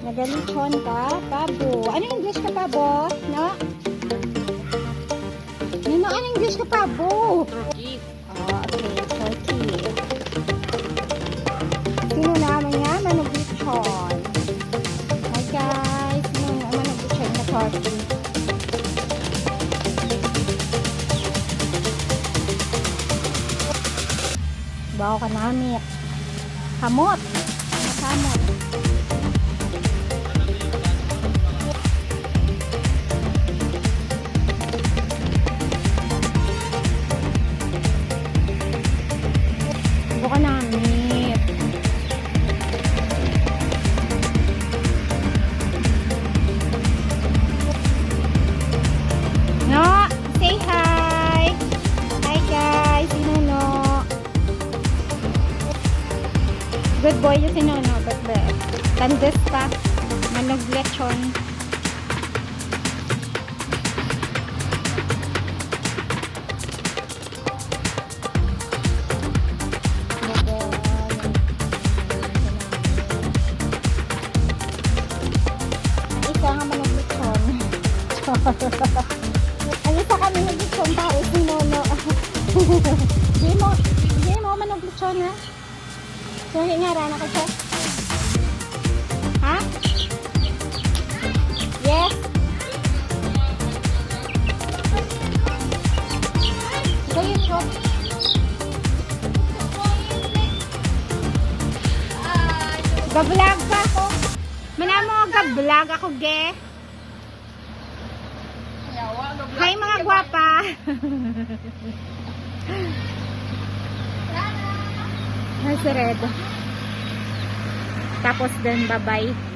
Nagalichon ka, pabo. Ano English ka, pabo? No? Nino, ano English ka, pabo? Turkey. Oh, okay, turkey. Sino naman nga manuglichon? Hi guys, sino nga manuglichon na turkey? Bawa ka namin. Kamot. Kamot. Bawa ka namin. No, say hi. Hi guys, sino no? Good boy yung sinono, but tandes pa. Manog lechon. Isa nga manog lechon. Ang isa kami manog lechon tao, sinono. Di mo manog lechon ha? So, nga rana ka siya? Ha? Yes? So, yun ko. Ga-vlog pa ako. Manamo, ga-vlog ako, ge. Hi, mga gwapa. Hi, si Red. Tapos din, bye-bye.